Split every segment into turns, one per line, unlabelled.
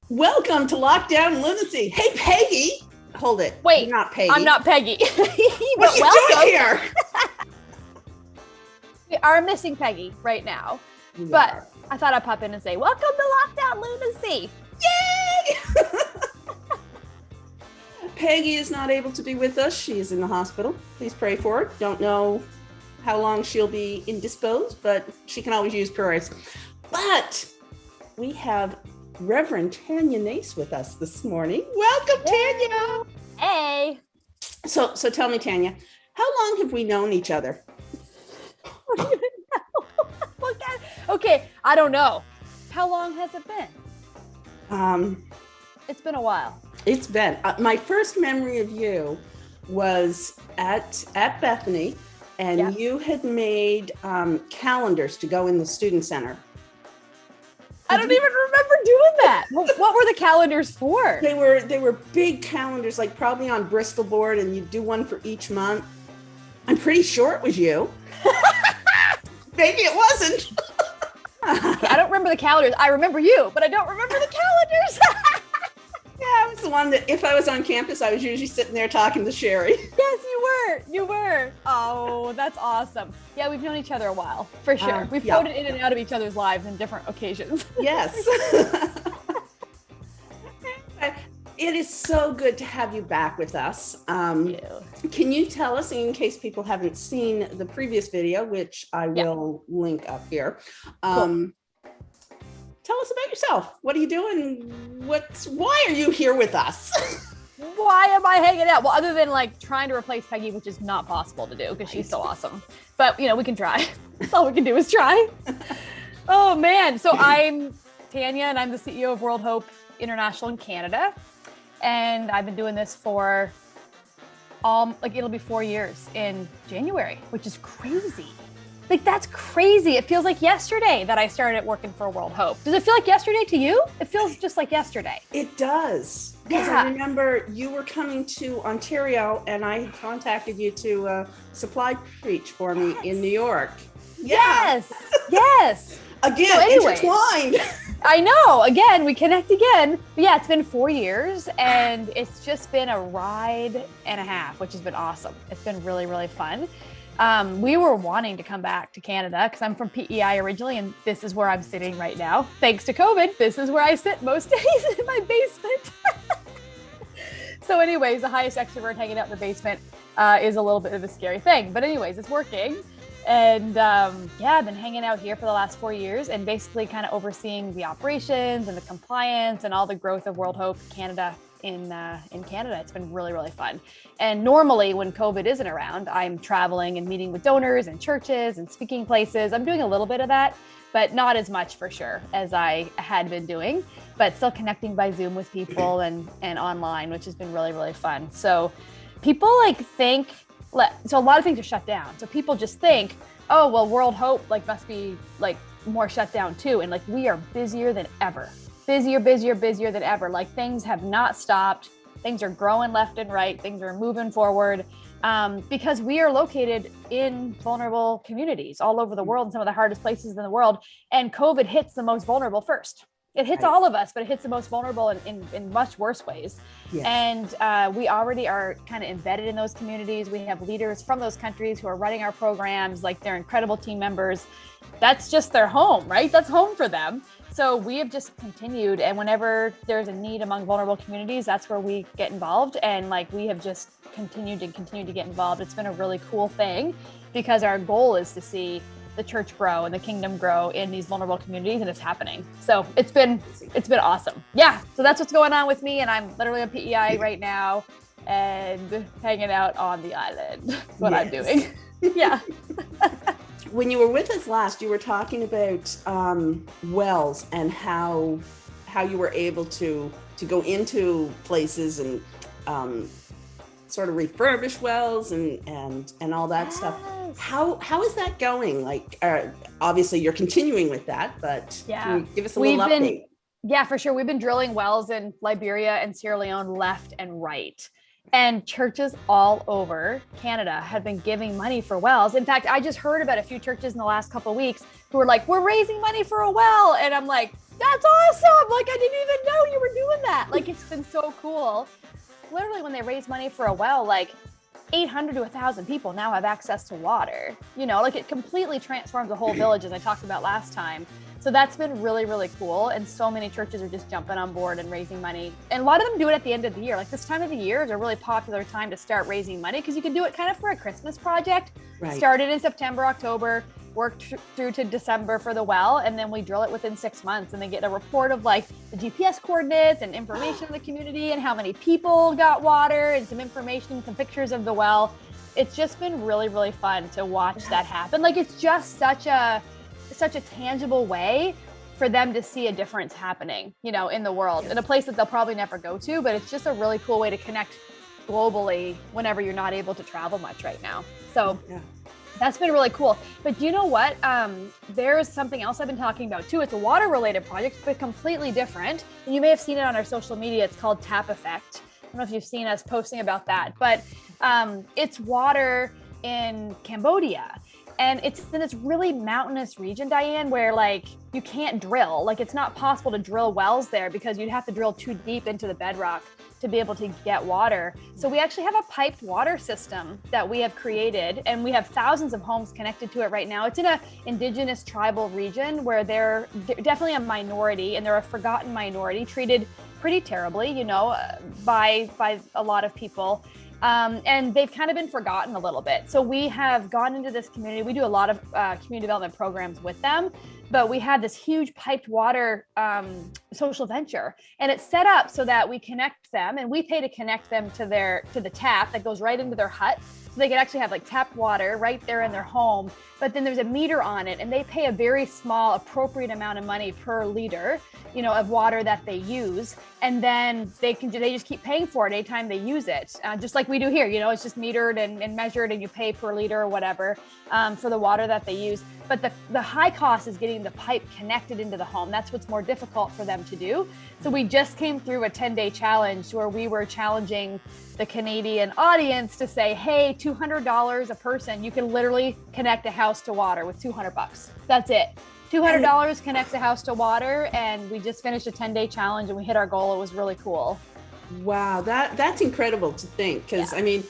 Welcome to LockDownLunacy. Hey, Peggy. Hold it.
Wait,
you're not Peggy.
I'm not Peggy.
What are you doing here?
We are missing Peggy right now. But I thought I'd pop in and say, welcome to LockDownLunacy.
Yay! Peggy is not able to be with us. She is in the hospital. Please pray for her. Don't know how long she'll be indisposed, but she can always use prayers. But we have Reverend Tanya Nace with us this morning. Welcome, Tanya.
Hey.
So tell me, Tanya, how long have we known each other?
I don't even know. Okay, I don't know. How long has it been? It's been a while.
It's been. My first memory of you was at Bethany, and you had made calendars to go in the student center.
I don't even remember doing that. What were the calendars for?
They were big calendars, like probably on Bristol board, and you'd do one for each month. I'm pretty sure it was you. Maybe it wasn't.
I don't remember the calendars. I remember you, but I don't remember the calendars.
Yeah, I was the one that if I was on campus, I was usually sitting there talking to Sherry.
Yes, you were. Oh, that's awesome. Yeah, we've known each other a while, for sure. We've floated in and out of each other's lives in different occasions.
Yes. It is so good to have you back with us. Can you tell us, in case people haven't seen the previous video, which I will link up here,
Cool.
Tell us about yourself. What are you doing? Why are you here with us?
Why am I hanging out? Well, other than like trying to replace Peggy, which is not possible to do because she's so awesome. But we can try. That's all we can do is try. Oh man. So I'm Tanya and I'm the CEO of World Hope International in Canada. And I've been doing this for it'll be 4 years in January, which is crazy. Like, that's crazy. It feels like yesterday that I started working for World Hope. Does it feel like yesterday to you? It feels just like yesterday.
It does. Because I remember you were coming to Ontario and I contacted you to supply preach for me in New York. Yeah.
Yes.
Again,
so
intertwined.
I know. Again, we connect again. But yeah, it's been 4 years and it's just been a ride and a half, which has been awesome. It's been really, really fun. We were wanting to come back to Canada because I'm from PEI originally, and this is where I'm sitting right now. Thanks to COVID, this is where I sit most days in my basement. So anyways, the highest extrovert hanging out in the basement is a little bit of a scary thing. But anyways, it's working. And I've been hanging out here for the last 4 years and basically kind of overseeing the operations and the compliance and all the growth of World Hope Canada in Canada. It's been really, really fun. And normally when COVID isn't around, I'm traveling and meeting with donors and churches and speaking places. I'm doing a little bit of that, but not as much for sure as I had been doing, but still connecting by Zoom with people and online, which has been really, really fun. So people think, so a lot of things are shut down. So people just think, oh, well, World Hope must be more shut down too. And we are busier than ever. Busier than ever. Things have not stopped. Things are growing left and right. Things are moving forward because we are located in vulnerable communities all over the world, in some of the hardest places in the world. And COVID hits the most vulnerable first. It hits all of us, but it hits the most vulnerable in much worse ways. Yes. And we already are kind of embedded in those communities. We have leaders from those countries who are running our programs, they're incredible team members. That's just their home, right? That's home for them. So we have just continued, and whenever there's a need among vulnerable communities, that's where we get involved. And we have just continued to get involved. It's been a really cool thing because our goal is to see the church grow and the kingdom grow in these vulnerable communities, and it's happening. So it's been awesome. Yeah. So that's what's going on with me, and I'm literally on PEI right now and hanging out on the island. That's what I'm doing. Yeah.
When you were with us last, you were talking about wells and how you were able to go into places and sort of refurbish wells and all that stuff. How is that going? Obviously you're continuing with that, but can you give us a little update?
Yeah, for sure. We've been drilling wells in Liberia and Sierra Leone left and right. And churches all over Canada have been giving money for wells. In fact, I just heard about a few churches in the last couple of weeks who were like, we're raising money for a well. And I'm like, that's awesome. Like, I didn't even know you were doing that. Like, it's been so cool. Literally, when they raise money for a well, like 800 to 1,000 people now have access to water. You know, like it completely transforms the whole village, as I talked about last time. So that's been really, really cool. And so many churches are just jumping on board and raising money. And a lot of them do it at the end of the year. Like this time of the year is a really popular time to start raising money because you can do it kind of for a Christmas project. Right. Started in September, October, worked through to December for the well. And then we drill it within 6 months and they get a report of like the GPS coordinates and information of the community and how many people got water and some information, some pictures of the well. It's just been really, really fun to watch that happen. Like it's just such a tangible way for them to see a difference happening, you know, in the world, in a place that they'll probably never go to, but it's just a really cool way to connect globally whenever you're not able to travel much right now. So that's been really cool. But do you know what? There's something else I've been talking about too. It's a water related project, but completely different. And you may have seen it on our social media. It's called Tap Effect. I don't know if you've seen us posting about that, but it's water in Cambodia. And it's in this really mountainous region, Diane, where like you can't drill. Like it's not possible to drill wells there because you'd have to drill too deep into the bedrock to be able to get water. So we actually have a piped water system that we have created, and we have thousands of homes connected to it right now. It's in a indigenous tribal region where they're definitely a minority, and they're a forgotten minority, treated pretty terribly, you know, by a lot of people. And they've kind of been forgotten a little bit. So we have gone into this community. We do a lot of community development programs with them, but we had this huge piped water social venture, and it's set up so that we connect them, and we pay to connect them to the tap that goes right into their hut. So they can actually have like tapped water right there in their home, but then there's a meter on it, and they pay a very small, appropriate amount of money per liter, you know, of water that they use. And then they just keep paying for it anytime they use it. Just like we do here, you know, it's just metered and measured, and you pay per liter or whatever for the water that they use. But the high cost is getting the pipe connected into the home. That's what's more difficult for them to do. So we just came through a 10-day challenge where we were challenging the Canadian audience to say, hey, $200 a person, you can literally connect a house to water with $200. That's it. $200 connects a house to water, and we just finished a 10-day challenge and we hit our goal. It was really cool.
Wow, that's incredible to think, because I mean,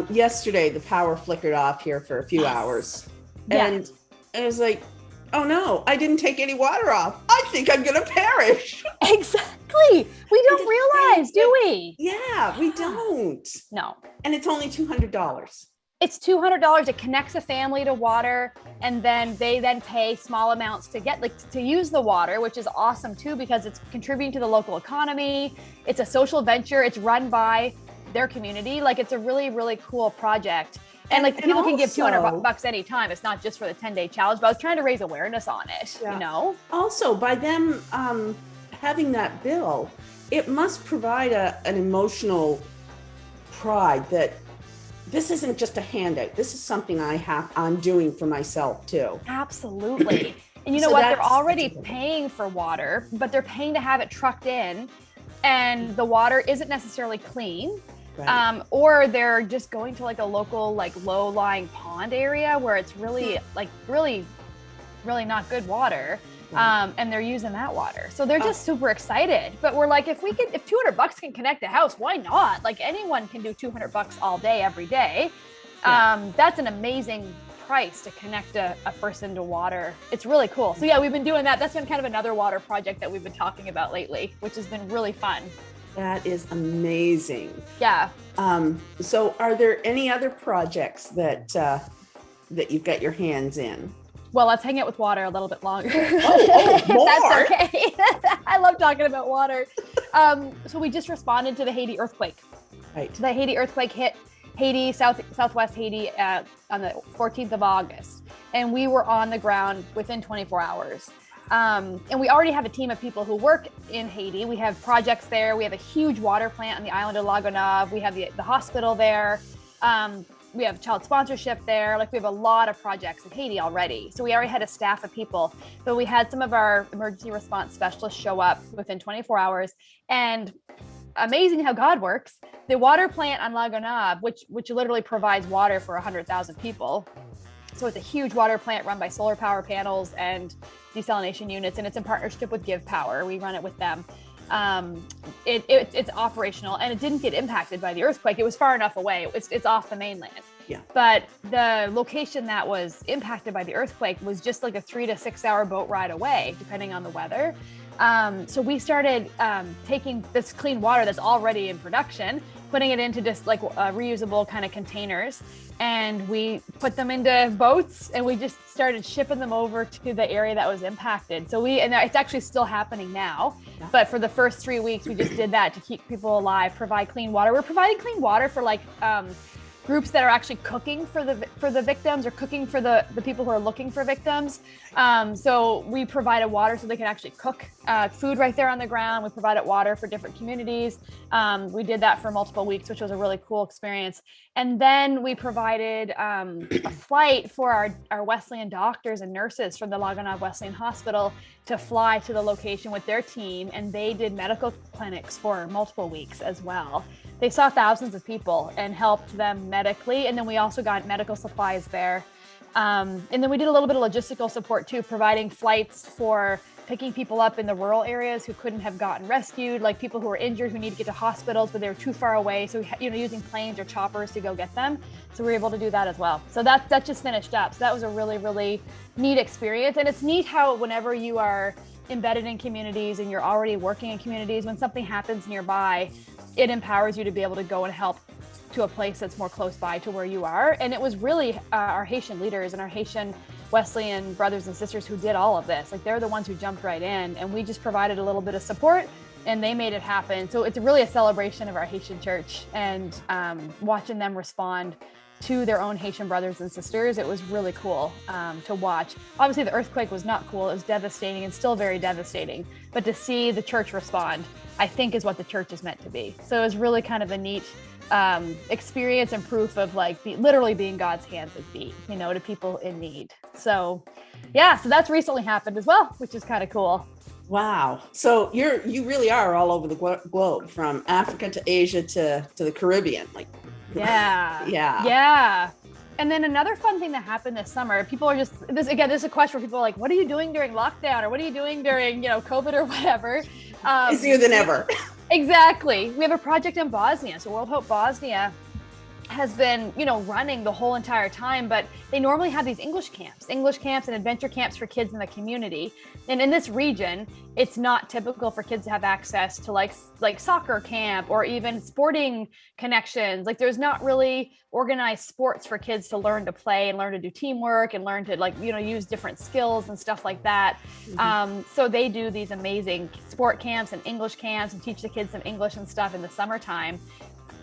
yesterday the power flickered off here for a few hours, and it was like, oh no, I didn't take any water off. I think I'm gonna perish.
Exactly. We don't realize, do we?
Yeah, we don't.
No.
And it's only $200.
It's $200. It connects a family to water, and then they pay small amounts to get to use the water, which is awesome too, because it's contributing to the local economy. It's a social venture. It's run by their community. Like it's a really, really cool project. And like people can give $200 anytime. It's not just for the 10-day challenge, but I was trying to raise awareness on it, you know? Also,
by them having that bill, it must provide an emotional pride that this isn't just a handout. This is something I'm doing for myself too.
Absolutely. And you know what? They're already paying for water, but they're paying to have it trucked in, and the water isn't necessarily clean. Right. Or they're just going to like a local, like low-lying pond area where it's really really not good water. Right. And they're using that water. So they're just super excited. But we're like, if $200 can connect a house, why not? Like anyone can do $200 all day, every day. Yeah. That's an amazing price to connect a person to water. It's really cool. So yeah, we've been doing that. That's been kind of another water project that we've been talking about lately, which has been really fun.
That is amazing.
Yeah.
So are there any other projects that you've got your hands in?
Well, let's hang out with water a little bit longer.
More?
That's okay. I love talking about water. So we just responded to the Haiti earthquake.
Right.
The Haiti earthquake hit Haiti, southwest Haiti on the 14th of August. And we were on the ground within 24 hours. And we already have a team of people who work in Haiti. We have projects there. We have a huge water plant on the island of La Gonave. We have the hospital there. We have child sponsorship there. Like we have a lot of projects in Haiti already. So we already had a staff of people, but we had some of our emergency response specialists show up within 24 hours. And amazing how God works. The water plant on Lago Nab, which literally provides water for 100,000 people. So it's a huge water plant run by solar power panels and desalination units, and it's in partnership with Give Power. We run it with them. It's operational, and it didn't get impacted by the earthquake. It was far enough away. It's off the mainland.
Yeah.
But the location that was impacted by the earthquake was just like a 3 to 6 hour boat ride away, depending on the weather. So we started taking this clean water that's already in production, putting it into just like reusable kind of containers. And we put them into boats, and we just started shipping them over to the area that was impacted. And it's actually still happening now. Yeah. But for the first 3 weeks, we just did that to keep people alive, provide clean water. We're providing clean water for like groups that are actually cooking for the victims, or cooking for the people who are looking for victims. So we provided water so they can actually cook food right there on the ground. We provided water for different communities. We did that for multiple weeks, which was a really cool experience. And then we provided a flight for our Wesleyan doctors and nurses from the Lago Nab Wesleyan Hospital to fly to the location with their team. And they did medical clinics for multiple weeks as well. They saw thousands of people and helped them medically. And then we also got medical supplies there. And then we did a little bit of logistical support too, providing flights for picking people up in the rural areas who couldn't have gotten rescued, like people who were injured who need to get to hospitals, but they were too far away. So, using planes or choppers to go get them. So we were able to do that as well. So that just finished up. So that was a really, really neat experience. And it's neat how whenever you are embedded in communities and you're already working in communities, when something happens nearby, it empowers you to be able to go and help to a place that's more close by to where you are. And it was really our Haitian leaders and our Haitian Wesleyan brothers and sisters who did all of this. Like, they're the ones who jumped right in, and we just provided a little bit of support, and they made it happen. So it's really a celebration of our Haitian church, and watching them respond to their own Haitian brothers and sisters. It was really cool to watch. Obviously, the earthquake was not cool. It was devastating and still very devastating. But to see the church respond, I think, is what the church is meant to be. So it was really kind of a neat experience and proof of literally being God's hands and feet, to people in need. So yeah, so that's recently happened as well, which is kind of cool.
Wow. So you really are all over the globe, from Africa to Asia to the Caribbean.
Yeah. And then another fun thing that happened this summer, people are this is a question where people are like, what are you doing during lockdown? Or what are you doing during, COVID or whatever?
Busier than ever.
Exactly. We have a project in Bosnia. So World Hope Bosnia has been, running the whole entire time, but they normally have these English camps and adventure camps for kids in the community. And in this region, it's not typical for kids to have access to like soccer camp or even sporting connections. Like, there's not really organized sports for kids to learn to play and learn to do teamwork and learn to use different skills and stuff like that. Mm-hmm. So they do these amazing sport camps and English camps and teach the kids some English and stuff in the summertime.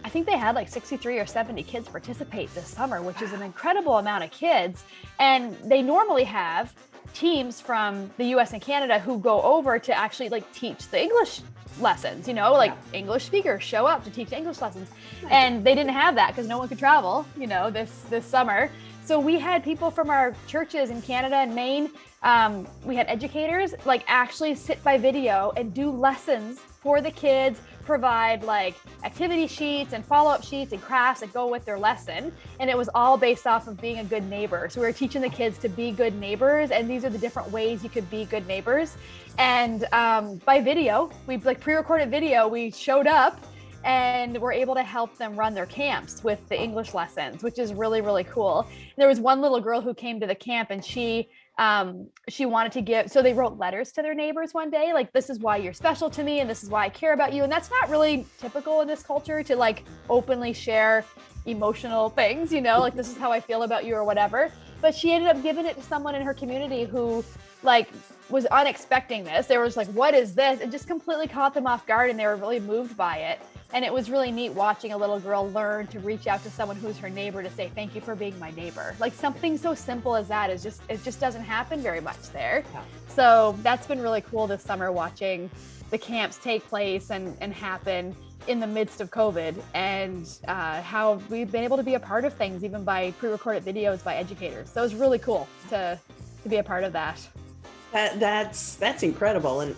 I think they had like 63 or 70 kids participate this summer, which is an incredible amount of kids. And they normally have teams from the US and Canada who go over to actually teach the English lessons, English speakers show up to teach English lessons. And they didn't have that because no one could travel, this summer. So we had people from our churches in Canada and Maine. We had educators actually sit by video and do lessons for the kids, provide activity sheets and follow-up sheets and crafts that go with their lesson. And it was all based off of being a good neighbor. So we were teaching the kids to be good neighbors. And these are the different ways you could be good neighbors. And by video, we pre-recorded video, we showed up and we're able to help them run their camps with the English lessons, which is really, really cool. There was one little girl who came to the camp, and she wanted to give, so they wrote letters to their neighbors one day, this is why you're special to me and this is why I care about you. And that's not really typical in this culture to openly share emotional things, this is how I feel about you or whatever. But she ended up giving it to someone in her community who was unexpecting this. They were just what is this? It just completely caught them off guard, and they were really moved by it. And it was really neat watching a little girl learn to reach out to someone who's her neighbor to say, thank you for being my neighbor. Something so simple as that it just doesn't happen very much there. Yeah. So that's been really cool this summer, watching the camps take place and happen in the midst of COVID, and how we've been able to be a part of things, even by pre-recorded videos by educators. So it was really cool to be a part of that.
That's incredible. And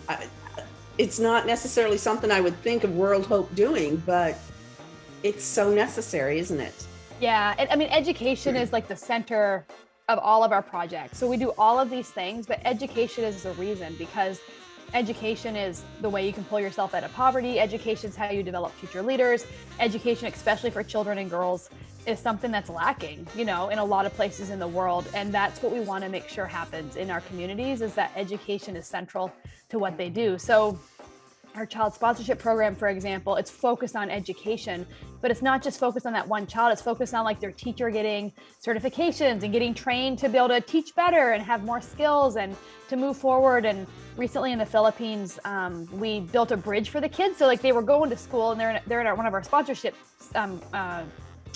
it's not necessarily something I would think of World Hope doing, but it's so necessary, isn't it?
Yeah. And I mean, education is like the center of all of our projects. So we do all of these things, but education is the reason, because education is the way you can pull yourself out of poverty. Education is how you develop future leaders. Education, especially for children and girls, is something that's lacking, you know, in a lot of places in the world. And that's what we want to make sure happens in our communities, is that education is central to what they do. So our child sponsorship program, for example, it's focused on education, but it's not just focused on that one child. It's focused on like their teacher getting certifications and getting trained to be able to teach better and have more skills and to move forward. And recently in the Philippines, we built a bridge for the kids. So like they were going to school and they're in one of our sponsorship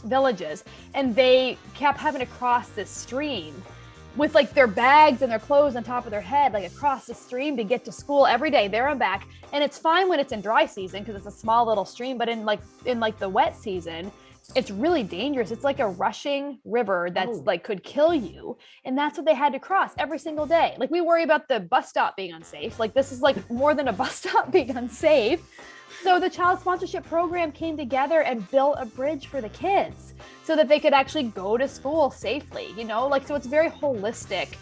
villages, and they kept having to cross this stream with like their bags and their clothes on top of their head, like across the stream to get to school every day there and back. And it's fine when it's in dry season because it's a small little stream, but in the wet season, it's really dangerous. It's like a rushing river that's like could kill you. And that's what they had to cross every single day. Like we worry about the bus stop being unsafe. Like this is like more than a bus stop being unsafe. So the child sponsorship program came together and built a bridge for the kids so that they could actually go to school safely, you know, like, so it's very holistic.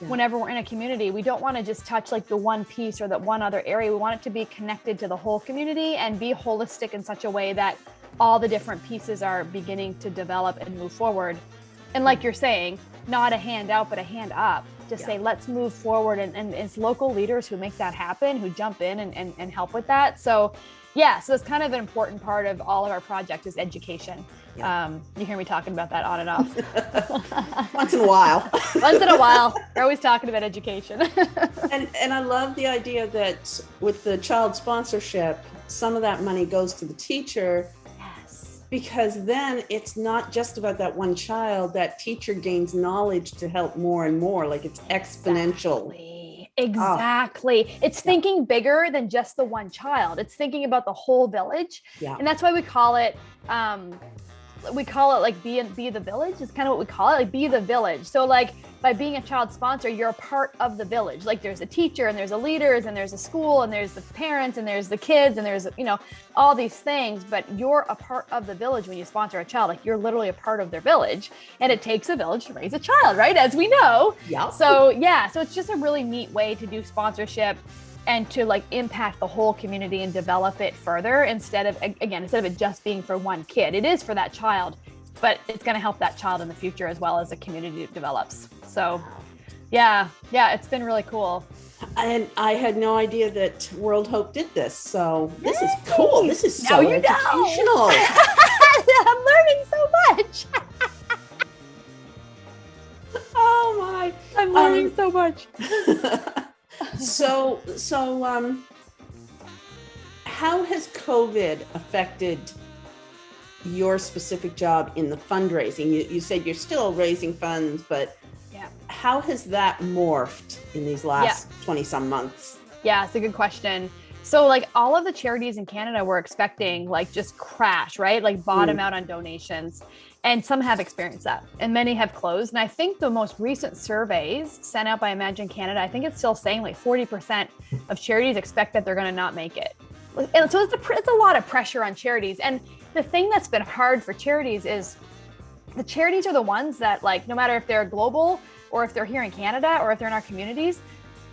Yeah. Whenever we're in a community, we don't want to just touch like the one piece or that one other area. We want it to be connected to the whole community and be holistic in such a way that all the different pieces are beginning to develop and move forward. And like you're saying, not a hand out, but a hand up. Just say, let's move forward. And it's local leaders who make that happen, who jump in and help with that. So yeah, so it's kind of an important part of all of our project is education. Yeah. You hear me talking about that on and off.
Once in a while.
Once in a while. We're always talking about education.
And I love the idea that with the child sponsorship, some of that money goes to the teacher.
Yes.
Because then it's not just about that one child. That teacher gains knowledge to help more and more. Like it's exponential.
Exactly. It's thinking bigger than just the one child. It's thinking about the whole village. Yeah. And that's why we call it like be the village. It's kind of what we call it, like be the village. So like by being a child sponsor, you're a part of the village. Like there's a teacher and there's a leaders and there's a school and there's the parents and there's the kids and there's, you know, all these things, but you're a part of the village when you sponsor a child. Like you're literally a part of their village, and it takes a village to raise a child, right? As we know. Yeah. So yeah, so it's just a really neat way to do sponsorship and to like impact the whole community and develop it further instead of it just being for one kid. It is for that child, but it's going to help that child in the future as well as the community develops. So yeah, it's been really cool.
And I had no idea that World Hope did this. So this is cool. This is so educational.
I'm learning so much.
Oh my.
I'm learning so much.
So how has COVID affected your specific job in the fundraising? You said you're still raising funds, but how has that morphed in these last 20 some months?
Yeah, it's a good question. So like all of the charities in Canada were expecting like just crash, right? Like bottom out on donations. And some have experienced that and many have closed. And I think the most recent surveys sent out by Imagine Canada, I think it's still saying like 40% of charities expect that they're going to not make it. And so it's a lot of pressure on charities. And the thing that's been hard for charities is the charities are the ones that like, no matter if they're global or if they're here in Canada or if they're in our communities,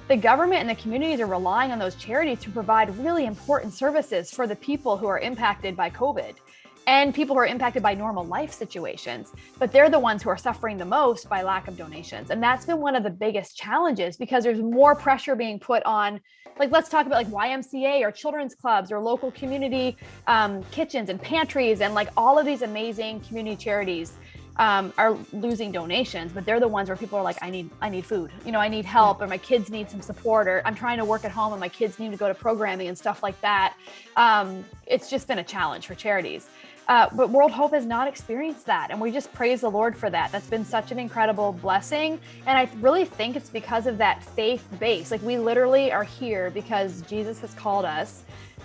the government and the communities are relying on those charities to provide really important services for the people who are impacted by COVID and people who are impacted by normal life situations. But they're the ones who are suffering the most by lack of donations. And that's been one of the biggest challenges because there's more pressure being put on, like, let's talk about like YMCA or children's clubs or local community kitchens and pantries and like all of these amazing community charities are losing donations, but they're the ones where people are like, I need food, you know, I need help, or my kids need some support, or I'm trying to work at home and my kids need to go to programming and stuff like that. It's just been a challenge for charities. But World Hope has not experienced that. And we just praise the Lord for that. That's been such an incredible blessing. And I really think it's because of that faith base. Like we literally are here because Jesus has called us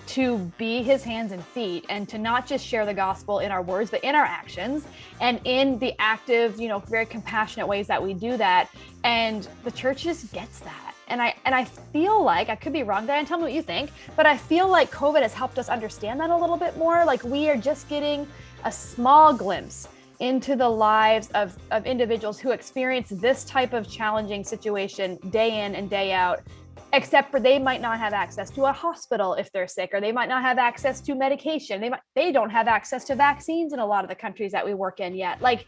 to be his hands and feet and to not just share the gospel in our words, but in our actions and in the active, you know, very compassionate ways that we do that. And the church just gets that. I feel like, I could be wrong, Diane, tell me what you think, but I feel like COVID has helped us understand that a little bit more. Like we are just getting a small glimpse into the lives of individuals who experience this type of challenging situation day in and day out, except for they might not have access to a hospital if they're sick, or they might not have access to medication. They don't have access to vaccines in a lot of the countries that we work in yet. Like,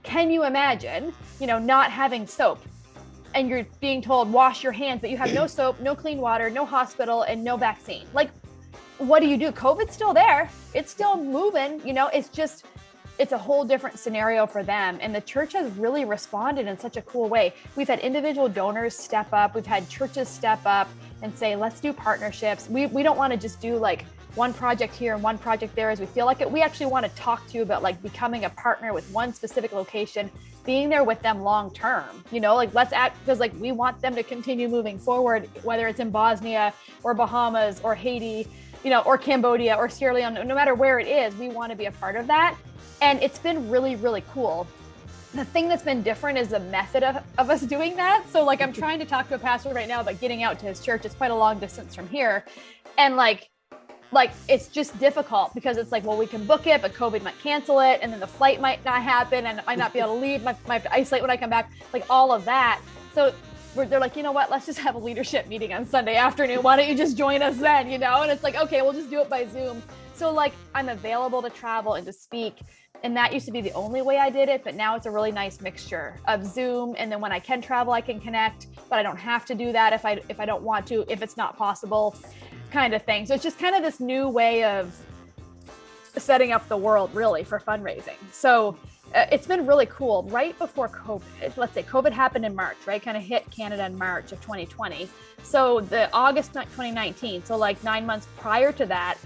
can you imagine, not having soap and you're being told wash your hands, but you have no soap, no clean water, no hospital, and no vaccine? Like, what do you do? COVID's still there. It's still moving, it's a whole different scenario for them. And the church has really responded in such a cool way. We've had individual donors step up. We've had churches step up and say, let's do partnerships. We don't want to just do like one project here and one project there as we feel like it. We actually want to talk to you about like becoming a partner with one specific location, being there with them long term, let's act, because like we want them to continue moving forward, whether it's in Bosnia or Bahamas or Haiti, or Cambodia or Sierra Leone, no matter where it is, we want to be a part of that. And it's been really, really cool. The thing that's been different is the method of us doing that. So like, I'm trying to talk to a pastor right now about getting out to his church. It's quite a long distance from here. And like it's just difficult because it's like, well, we can book it, but COVID might cancel it. And then the flight might not happen and I might not be able to leave. Might have to isolate when I come back, like all of that. So they're like, you know what, let's just have a leadership meeting on Sunday afternoon. Why don't you just join us then, And it's like, okay, we'll just do it by Zoom. So like, I'm available to travel and to speak. And that used to be the only way I did it, but now it's a really nice mixture of Zoom. And then when I can travel, I can connect, but I don't have to do that if I don't want to, if it's not possible, kind of thing. So it's just kind of this new way of setting up the world really for fundraising. So it's been really cool. Right before COVID, let's say COVID happened in March, right? Kind of hit Canada in March of 2020. So the August 2019, so like 9 months prior to that,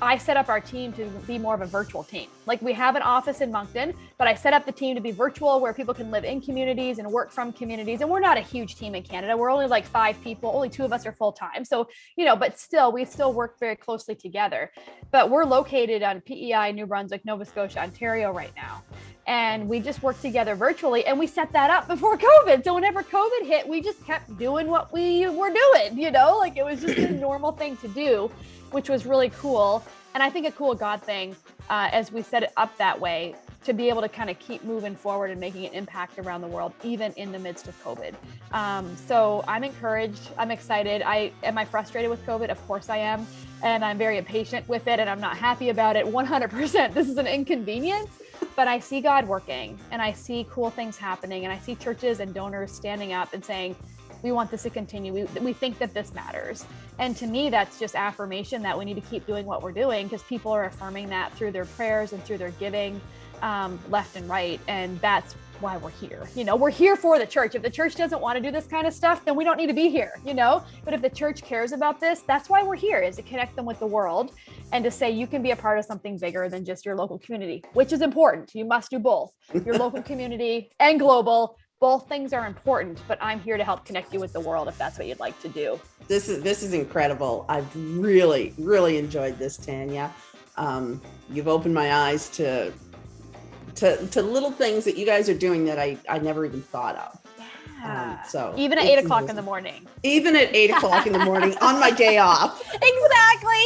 I set up our team to be more of a virtual team. Like we have an office in Moncton, but I set up the team to be virtual where people can live in communities and work from communities. And we're not a huge team in Canada. We're only like 5 people. Only 2 of us are full time. So, but still, we still work very closely together. But we're located on PEI, New Brunswick, Nova Scotia, Ontario right now. And we just work together virtually, and we set that up before COVID. So whenever COVID hit, we just kept doing what we were doing, like it was just a normal thing to do, which was really cool. And I think a cool God thing, as we set it up that way, to be able to kind of keep moving forward and making an impact around the world, even in the midst of COVID. So I'm encouraged, I'm excited. Am I frustrated with COVID? Of course I am. And I'm very impatient with it, and I'm not happy about it 100%. This is an inconvenience, but I see God working, and I see cool things happening, and I see churches and donors standing up and saying, we want this to continue. We think that this matters. And to me, that's just affirmation that we need to keep doing what we're doing, because people are affirming that through their prayers and through their giving, left and right. And that's why we're here. We're here for the church. If the church doesn't want to do this kind of stuff, then we don't need to be here, But if the church cares about this, that's why we're here, is to connect them with the world and to say you can be a part of something bigger than just your local community, which is important. You must do both, your local community and global. Both things are important, but I'm here to help connect you with the world if that's what you'd like to do.
This is incredible. I've really, really enjoyed this, Tanya. You've opened my eyes to little things that you guys are doing that I never even thought of.
Yeah.
So
even at 8 o'clock in the morning.
Even at 8 o'clock in the morning on my day off.
Exactly.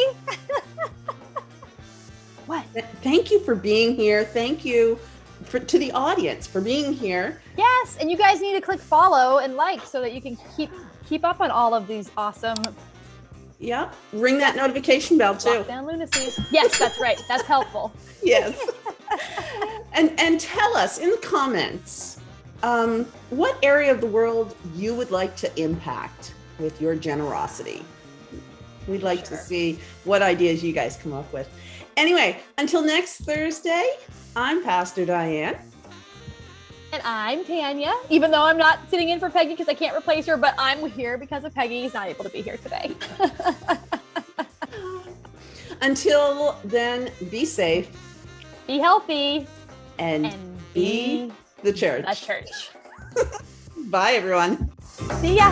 What?
Thank you for being here. Thank you to the audience for being here.
Yes, and you guys need to click follow and like so that you can keep up on all of these awesome.
Yeah, ring that notification bell too.
LockDownLunacy. Yes, that's right. That's helpful.
Yes. and tell us in the comments what area of the world you would like to impact with your generosity. We'd like to see what ideas you guys come up with. Anyway, until next Thursday, I'm Pastor Diane.
And I'm Tanya, even though I'm not sitting in for Peggy because I can't replace her, but I'm here because of Peggy. He's not able to be here today.
Until then, be safe.
Be healthy.
And be the church.
The church.
Bye, everyone.
See ya.